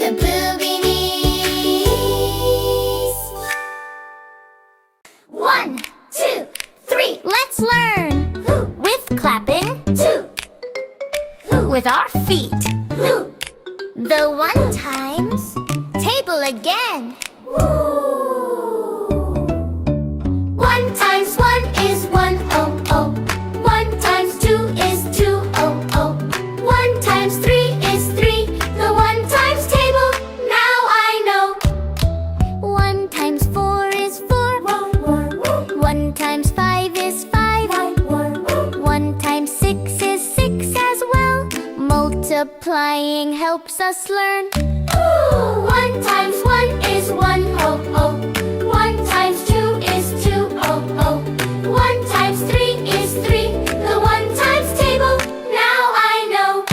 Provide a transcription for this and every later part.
the Bluebeenies. 1, 2, 3. Let's learn with clapping, 2. with our feet. The 1 times. Table again. 1 times 1 is 1, oh, oh. 1 times 2 is 2, oh, oh. 1 times 3 is 3. The 1 times table, now I know. 1 times 4 is 4. 1 times 5 is 5. 1 times 6 is 6 as well. Multiplying helps us learn. 1 times 1 is 1, oh, oh. 1 times 2 is 2, oh, oh. 1 times 3 is 3. The 1 times table, now I know.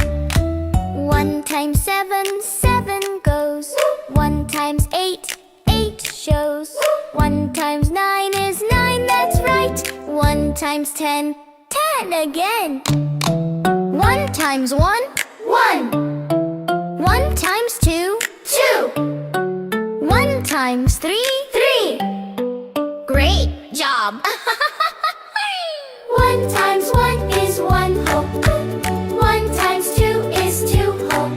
1 times 7, 7 goes. 1 times 8, 8 shows. 1 times 9 is 9, that's right. 1 times 10, 10 again. 1 times 1, 1, 1 times 2, 2, 1 times 3. 3. Great job! 1 times 1 is 1, oh. 1 times 2 is 2, oh.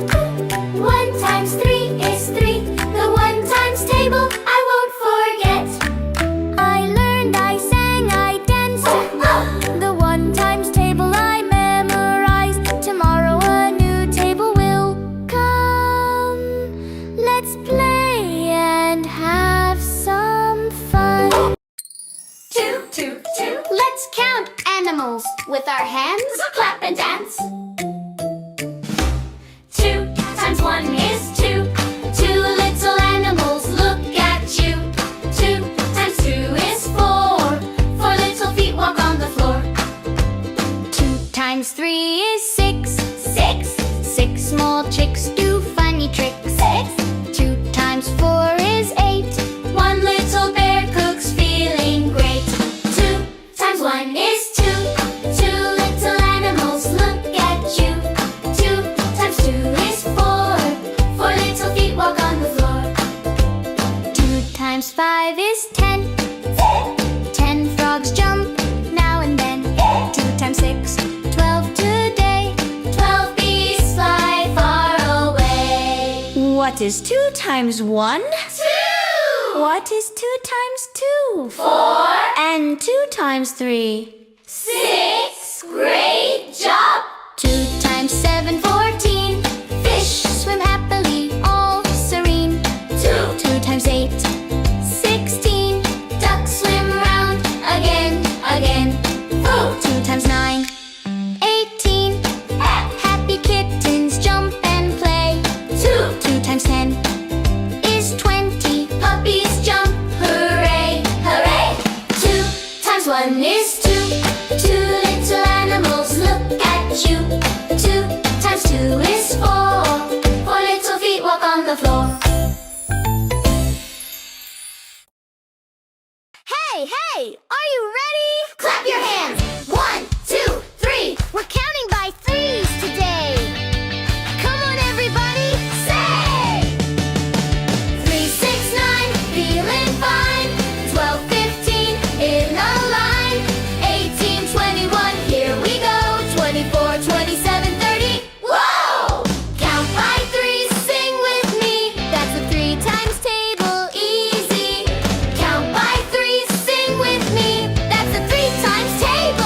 1 times 3 is 3. The 1 times table, I won't forget. I learned, I sang, I danced. The 1 times table I memorized. Tomorrow a new table will come. Let's play and have some fun. 2, 2, 2. Let's count animals with our hands. Clap and dance. 2 times 1 is 2. 2 little animals look at you. 2 times 2 is 4. 4 little feet walk on the floor. 2 times 3 is 6. 6, 6 small chicks do funny tricks. 6. 2 times 4 is 8. 1 little bear cooks feeling great. 2 times 1 is 2. 2 little animals look at you. 2 times 2 is 4. 4 little feet walk on the floor. 2 times 5 is 10. 10 frogs jump now and then. 2 times 6, 12 today. 12 bees fly far away. What is 2 times 1? 2. What is 2 times 2? 4. And 2 times 3? 6. Great job. 2 times 7, 14. Fish swim happily, all serene. 2. 2 times 8, 16. Ducks swim round again, again. 2 times 9, 18. Happy kittens jump and play. 2. 2 times 10 is 20. Puppies jump, hooray, hooray. 2 times 1 is 2. 2 little animals look at you. 2 times 2 is 4. 4 little feet walk on the floor. Hey, hey, are you ready? Clap your hands. 1, 2, 3. We're counting by threes today. Come on, everybody. Say 3, 6, 9, feeling fine. 12, 15, in a line. 18, 21, here we go. 24, 27, 30. Whoa! Count by threes, sing with me. That's a 3 times table, Easy. Count by threes, sing with me. That's a 3 times table.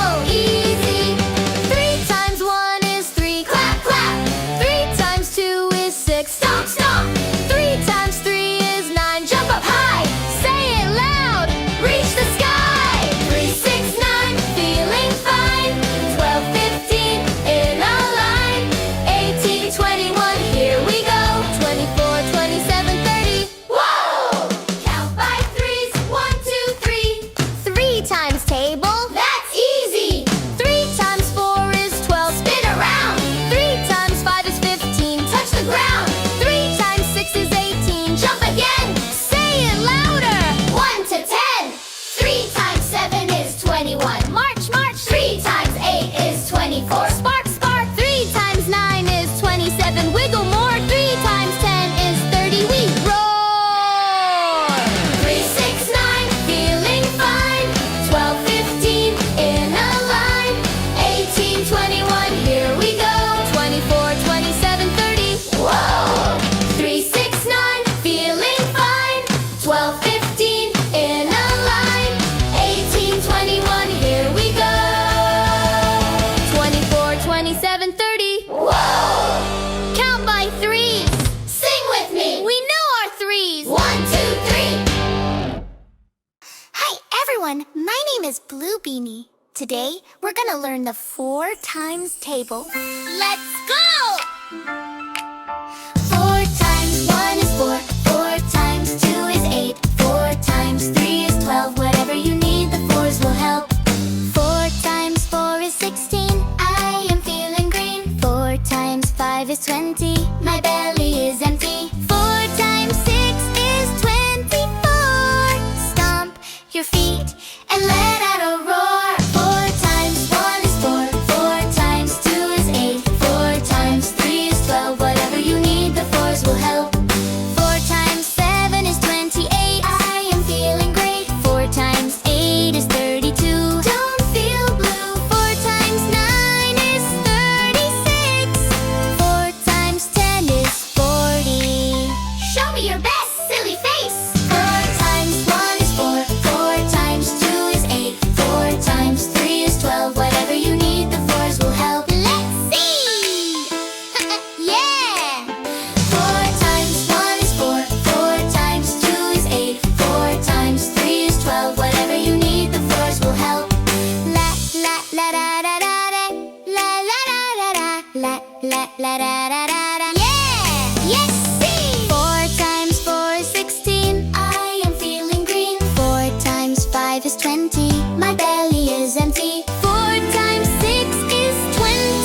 is Bluebeanie. Today, we're gonna learn the 4 times table. Let's go! 4 times 1 is 4. 4 times 2 is 8. 4 times 3 is 12. Whatever you need, the 4s will help. 4 times 4 is 16. I am feeling green. 4 times 5 is 20. My belly is empty. 4 times 6 is 24. Stomp your feet and let out a roar. 4 times 1 is 4. 4 times 2 is 8. 4 times 3 is 12. Whatever you need, the 4s will help. 4 times 7 is 28. I am feeling great. 4 times 8 is 32. Don't feel blue. 4 times 9 is 36. 4 times 10 is 40. Show me your best silly face. 4 times 1 is 4. 4 times 2 is 8. 4 times 3 is 12. Whatever you need, the 4s will help. Let's see! Yeah! 4 times 1 is 4. 4 times 2 is 8. 4 times 3 is 12. Whatever you need, the 4s will help. La la la da da da da. La la da da da. La la la da da da da. Yeah! Yes, see! 4 times 4 is 16. I am feeling green. 4 times 5 is 20. My belly is empty. 4 times 6 is 24.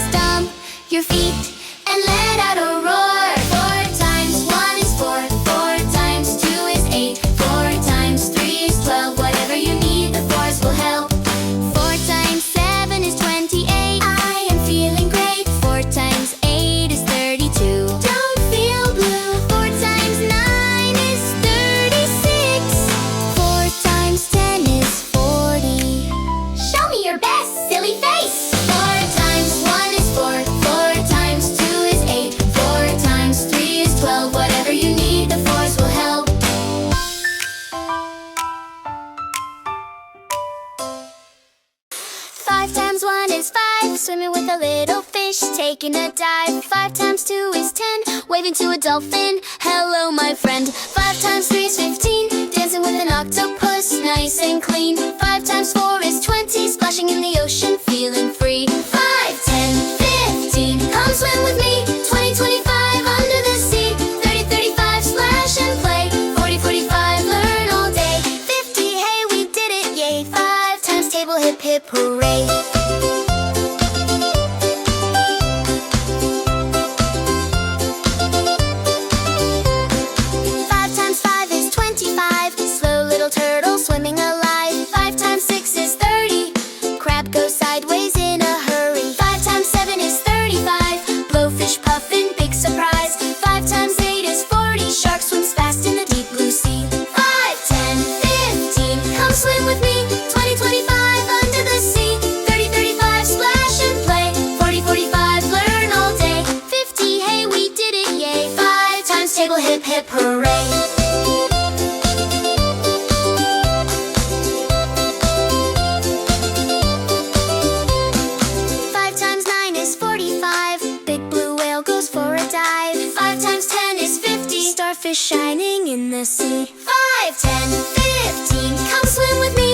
Stomp your feet and let out a roar. 4 times 1 is 4. 4 times 2 is 8. 4 times 3 is 12. Whatever you need, the 4s will help. 4 times 7 is 28. I am feeling great. 4 times 8 is 32. Don't feel blue. 4 times 9 is 36. 4 times 10 is 40. Show me your best silly face. 4 times 1 is 4. 4 times 2 is 8. 4 times 3 is 12. Whatever you need, the 4s will help. 5 times 1 is 5. Swimming with a little fish, taking a dive. 5 times 2 is 10. Waving to a dolphin. Hello, my friend. 5 times 3 is 15. Dancing with an octopus, nice and clean. 5 times 4 is 20. Splashing in the ocean, feeling free. 5, 10, 15. Come swim with me. 20, 25 under the sea. 30, 35. Splash and play. 40, 45. Learn all day. 50. Hey, we did it, yay. 5 times table, hip hip hooray. 5 times 5 is 25. Slow little turtle swimming alive. 5 times 6 is 30. Crab goes sideways in a hurry. 5 times 7 is 35. Blowfish puffin, big surprise. 5 times 8 is 40. Shark swims fast in the deep blue sea. 5, 10, 15. Come swim with me. 20, 25 under the sea. 30, 35. Splash and play. 40, 45. Learn all day. 50. Hey, we did it, yay. 5 times table, hip hip hooray. 5 times 9 is 45. Big blue whale goes for a dive. 5 times 10 is 50. Starfish shining in the sea. 5, 10, 15. Come swim with me.